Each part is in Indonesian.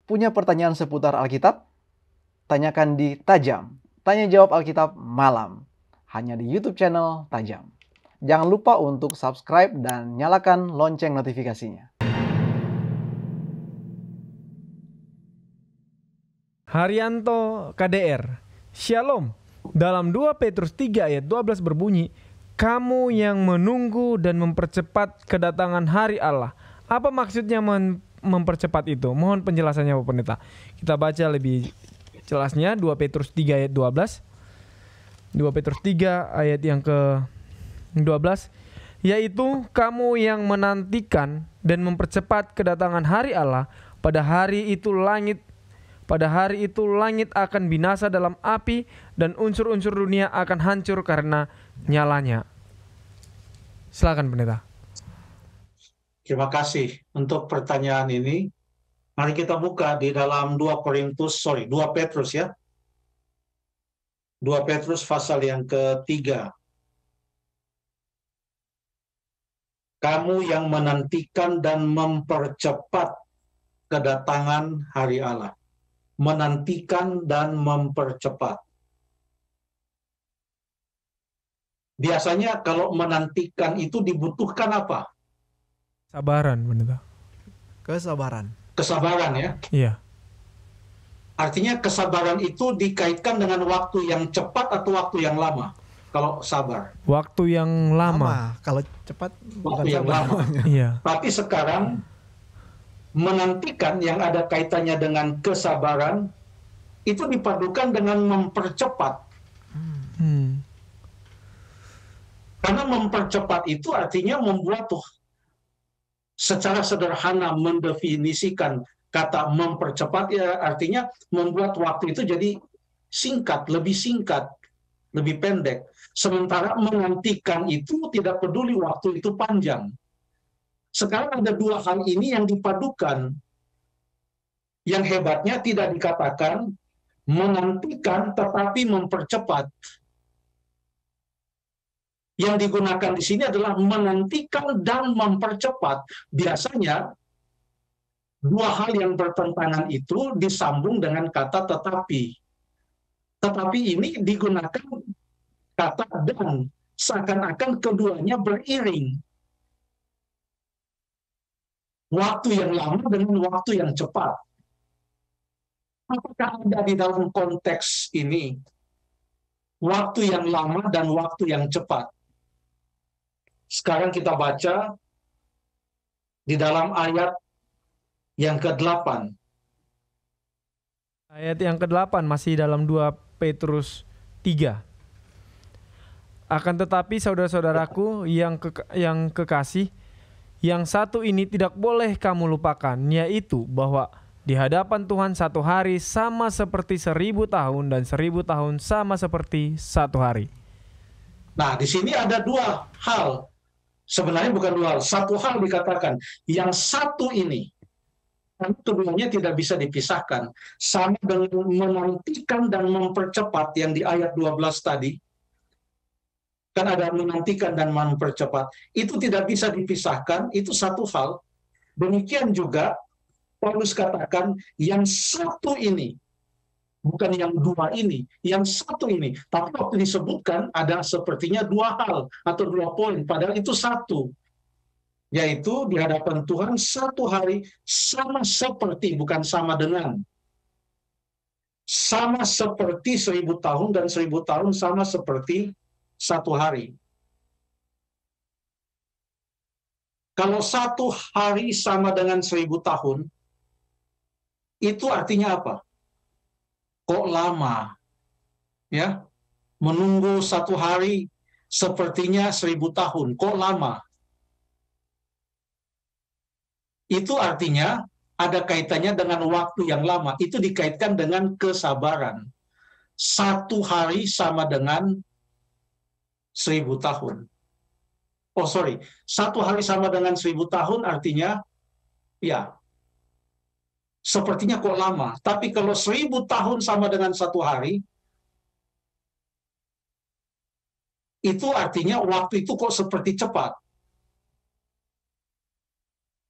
Punya pertanyaan seputar Alkitab? Tanyakan di Tajam, Tanya Jawab Alkitab Malam, hanya di YouTube channel Tajam. Jangan lupa untuk subscribe dan nyalakan lonceng notifikasinya. Haryanto KDR, Shalom. Dalam 2 Petrus 3 ayat 12 berbunyi, kamu yang menunggu dan mempercepat kedatangan hari Allah. Apa maksudnya mempercepat itu? Mohon penjelasannya Bapak Pendeta. Kita baca lebih jelasnya 2 Petrus 3 ayat 12. 2 Petrus 3 ayat yang ke-12, yaitu kamu yang menantikan dan mempercepat kedatangan hari Allah. Pada hari itu langit akan binasa dalam api dan unsur-unsur dunia akan hancur karena nyalanya. Silakan Pendeta. Terima kasih untuk pertanyaan ini. Mari kita buka di dalam 2 Petrus ya. 2 Petrus pasal yang ketiga. Kamu yang menantikan dan mempercepat kedatangan hari Allah. Menantikan dan mempercepat. Biasanya kalau menantikan itu dibutuhkan apa? Sabaran, Pendeta. Kesabaran ya? Iya. Artinya kesabaran itu dikaitkan dengan waktu yang cepat atau waktu yang lama? Kalau sabar. Waktu yang lama. Kalau cepat Waktu yang lama. Iya. Tapi sekarang menantikan yang ada kaitannya dengan kesabaran itu dipadukan dengan mempercepat. Karena mempercepat itu artinya membuat secara sederhana mendefinisikan kata mempercepat ya artinya membuat waktu itu jadi singkat, lebih pendek. Sementara menantikan itu tidak peduli waktu itu panjang. Sekarang ada dua hal ini yang dipadukan. Yang hebatnya tidak dikatakan menantikan tetapi mempercepat. Yang digunakan di sini adalah menantikan dan mempercepat. Biasanya dua hal yang bertentangan itu disambung dengan kata tetapi. Tetapi ini digunakan kata dan, seakan-akan keduanya beriring. Waktu yang lama dengan waktu yang cepat. Apakah ada di dalam konteks ini waktu yang lama dan waktu yang cepat? Sekarang kita baca di dalam ayat yang ke-8. Ayat yang ke-8 masih dalam 2 Petrus 3. Akan tetapi saudara-saudaraku yang kekasih, yang satu ini tidak boleh kamu lupakan, yaitu bahwa di hadapan Tuhan satu hari sama seperti 1000 tahun dan 1000 tahun sama seperti satu hari. Nah, di sini ada dua hal. Sebenarnya bukan dua hal, satu hal dikatakan. Yang satu ini, keduanya tidak bisa dipisahkan. Sama dengan menantikan dan mempercepat yang di ayat 12 tadi. Kan ada menantikan dan mempercepat. Itu tidak bisa dipisahkan, itu satu hal. Demikian juga Paulus katakan yang satu ini, bukan yang dua ini, yang satu ini. Tapi waktu disebutkan ada sepertinya dua hal atau dua poin, padahal itu satu. Yaitu di hadapan Tuhan satu hari sama seperti, bukan sama dengan. Sama seperti 1000 tahun dan 1000 tahun sama seperti satu hari. Kalau satu hari sama dengan 1000 tahun, itu artinya apa? Kok lama? Ya, menunggu satu hari sepertinya 1000 tahun. Kok lama? Itu artinya ada kaitannya dengan waktu yang lama. Itu dikaitkan dengan kesabaran. Satu hari sama dengan 1000 tahun. Satu hari sama dengan 1000 tahun artinya, ya, sepertinya kok lama. Tapi kalau 1000 tahun sama dengan satu hari, itu artinya waktu itu kok seperti cepat.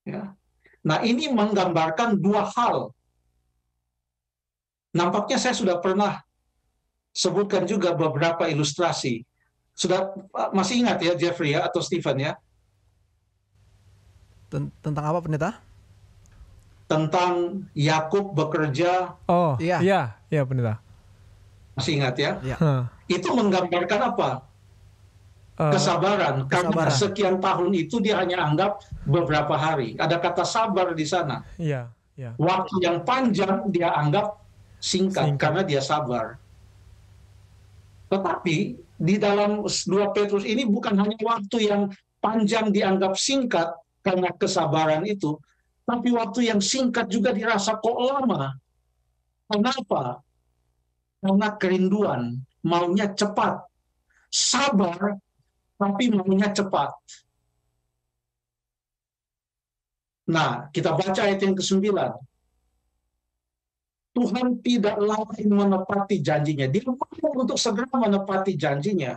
Ya. Nah, ini menggambarkan dua hal Nampaknya saya sudah pernah sebutkan juga beberapa ilustrasi. Masih ingat ya Jeffrey ya atau Stephen ya? Tentang apa pendeta? Tentang Yakub bekerja, Oh, Iya. iya pendeta. masih ingat ya? Ya. Itu menggambarkan apa? Kesabaran. Karena kesabaran. sekian tahun itu dia hanya anggap beberapa hari. Ada kata sabar di sana. Iya, iya. Waktu yang panjang dia anggap singkat. Karena dia sabar. Tetapi di dalam 2 Petrus ini bukan hanya waktu yang panjang dianggap singkat karena kesabaran itu, tapi waktu yang singkat juga dirasa kok lama. Kenapa? Karena kerinduan, maunya cepat. Sabar, tapi maunya cepat. Nah, kita baca ayat yang ke-9. Tuhan tidak lalai menepati janjinya. Dia mau untuk segera menepati janjinya.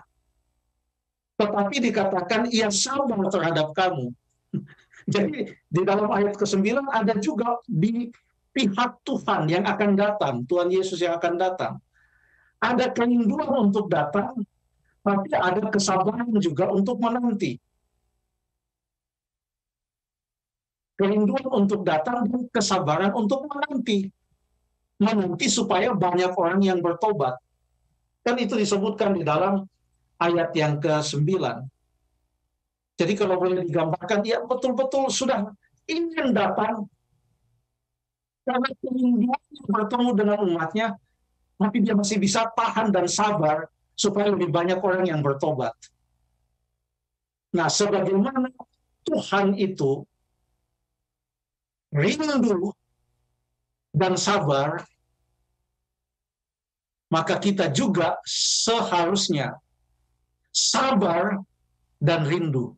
Tetapi dikatakan ia sabar terhadap kamu. Jadi di dalam ayat ke-9 ada juga di pihak Tuhan yang akan datang. Tuhan Yesus yang akan datang. Ada kerinduan untuk datang, tapi ada kesabaran juga untuk menanti. Kerinduan untuk datang dan kesabaran untuk menanti. Menanti supaya banyak orang yang bertobat. Kan itu disebutkan di dalam ayat yang ke-9. Jadi kalau boleh digambarkan, dia betul-betul sudah ingin datang karena kerinduannya bertemu dengan umatnya, tapi dia masih bisa tahan dan sabar supaya lebih banyak orang yang bertobat. Nah, sebagaimana Tuhan itu rindu dan sabar, maka kita juga seharusnya sabar dan rindu.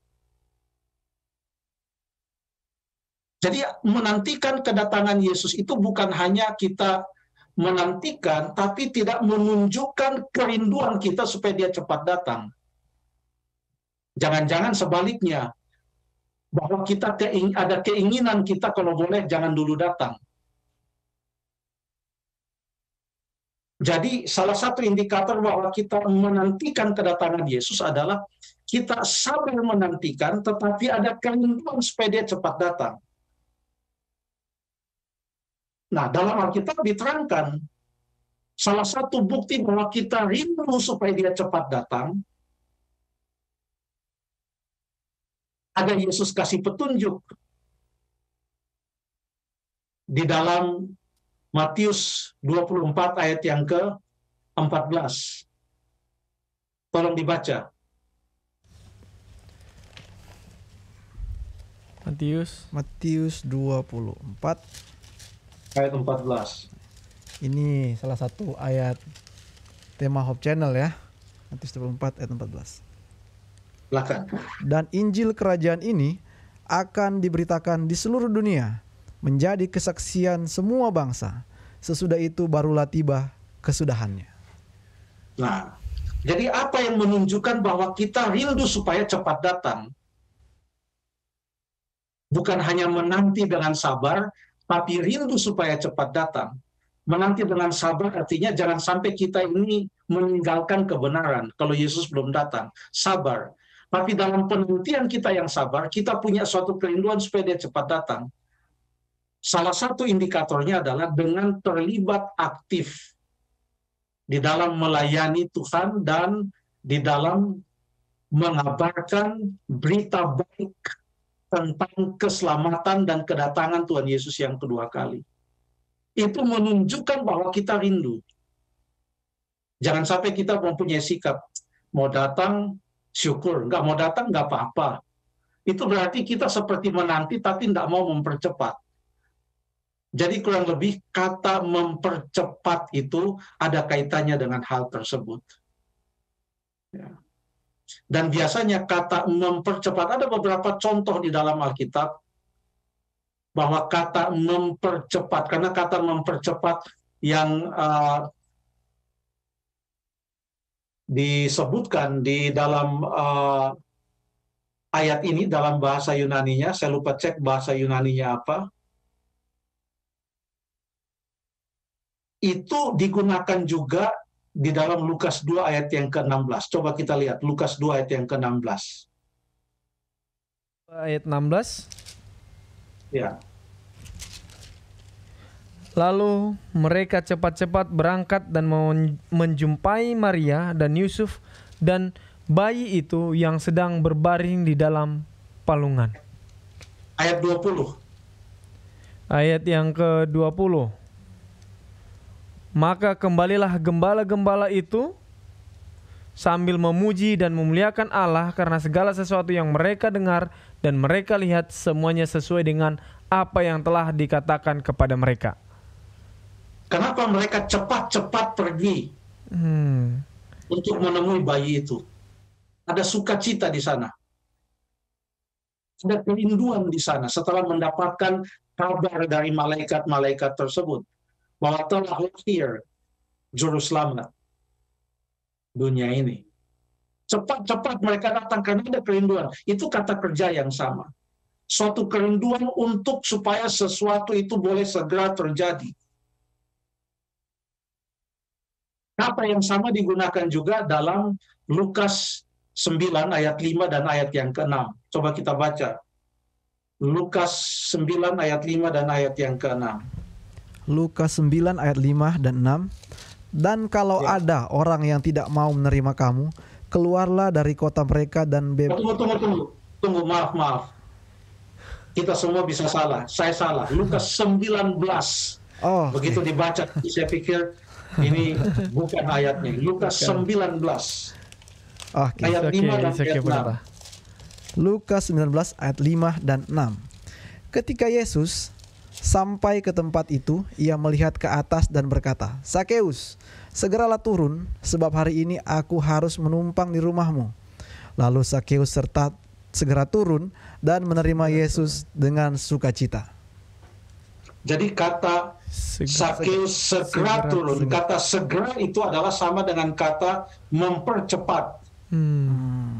Jadi menantikan kedatangan Yesus itu bukan hanya kita menantikan, tapi tidak menunjukkan kerinduan kita supaya dia cepat datang. Jangan-jangan sebaliknya, bahwa kita ada keinginan kita kalau boleh jangan dulu datang. Jadi salah satu indikator bahwa kita menantikan kedatangan Yesus adalah kita sabar menantikan, tetapi ada kerinduan supaya dia cepat datang. Nah, dalam Alkitab diterangkan, salah satu bukti bahwa kita rindu supaya dia cepat datang, ada Yesus kasih petunjuk di dalam Matius 24 ayat yang ke-14. Tolong dibaca. Matius 24 ayat 14. Ini salah satu ayat tema Hope Channel ya. Matius 24 ayat 14. Silakan. Dan Injil kerajaan ini akan diberitakan di seluruh dunia, menjadi kesaksian semua bangsa. Sesudah itu barulah tiba kesudahannya. Nah, jadi apa yang menunjukkan bahwa kita rindu supaya cepat datang? Bukan hanya menanti dengan sabar, tapi rindu supaya cepat datang. Menanti dengan sabar artinya jangan sampai kita ini meninggalkan kebenaran kalau Yesus belum datang. Sabar. Tapi dalam penantian kita yang sabar, kita punya suatu kerinduan supaya dia cepat datang. Salah satu indikatornya adalah dengan terlibat aktif di dalam melayani Tuhan dan di dalam mengabarkan berita baik tentang keselamatan dan kedatangan Tuhan Yesus yang kedua kali. Itu menunjukkan bahwa kita rindu. Jangan sampai kita mempunyai sikap, mau datang, syukur. Nggak mau datang, nggak apa-apa. Itu berarti kita seperti menanti tapi nggak mau mempercepat. Jadi kurang lebih kata mempercepat itu ada kaitannya dengan hal tersebut. Ya. Dan biasanya kata mempercepat, ada beberapa contoh di dalam Alkitab bahwa kata mempercepat, karena kata mempercepat yang disebutkan di dalam ayat ini dalam bahasa Yunaninya, saya lupa cek bahasa Yunaninya apa. itu digunakan juga di dalam Lukas 2 ayat yang ke-16. Coba kita lihat Lukas 2 ayat yang ke-16. Ayat 16. Ya. Lalu mereka cepat-cepat berangkat dan menjumpai Maria dan Yusuf dan bayi itu yang sedang berbaring di dalam palungan. Ayat 20. Ayat yang ke-20. Maka kembalilah gembala-gembala itu sambil memuji dan memuliakan Allah karena segala sesuatu yang mereka dengar dan mereka lihat semuanya sesuai dengan apa yang telah dikatakan kepada mereka. Kenapa mereka cepat-cepat pergi untuk menemui bayi itu? Ada sukacita di sana. Ada kerinduan di sana setelah mendapatkan kabar dari malaikat-malaikat tersebut bahwa telah lahir juru selamat dunia ini. Cepat-cepat mereka datang karena ada kerinduan. Itu kata kerja yang sama. Suatu kerinduan untuk supaya sesuatu itu boleh segera terjadi. Kata yang sama digunakan juga dalam Lukas 9 ayat 5 dan ayat yang ke-6. Coba kita baca. Lukas 9 ayat 5 dan ayat yang ke-6. Lukas 9 ayat 5 dan 6. Dan kalau ada orang yang tidak mau menerima kamu, keluarlah dari kota mereka dan Tunggu, maaf. Kita semua bisa salah. Saya salah. Lukas 19. Begitu dibaca, saya pikir ini bukan ayatnya. Lukas 19. Ayat 5 dan ayat 6. Lukas 19 ayat 5 dan 6. Ketika Yesus sampai ke tempat itu, ia melihat ke atas dan berkata, "Sakeus, segeralah turun, sebab hari ini aku harus menumpang di rumahmu." Lalu Sakeus segera turun dan menerima Yesus dengan sukacita. Jadi kata Sakeus segera turun, kata segera itu adalah sama dengan kata mempercepat.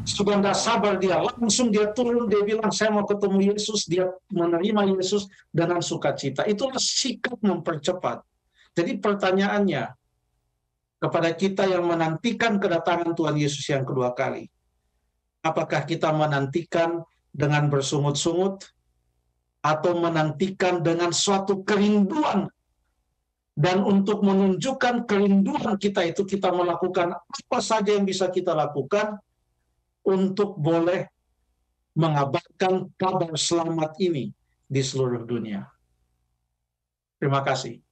Sudah tidak sabar dia, langsung dia turun, dia bilang saya mau ketemu Yesus, dia menerima Yesus dengan sukacita. Itulah sikap mempercepat. Jadi pertanyaannya kepada kita yang menantikan kedatangan Tuhan Yesus yang kedua kali, apakah kita menantikan dengan bersungut-sungut atau menantikan dengan suatu kerinduan? Dan untuk menunjukkan kerinduan kita itu, kita melakukan apa saja yang bisa kita lakukan untuk boleh mengabarkan kabar selamat ini di seluruh dunia. Terima kasih.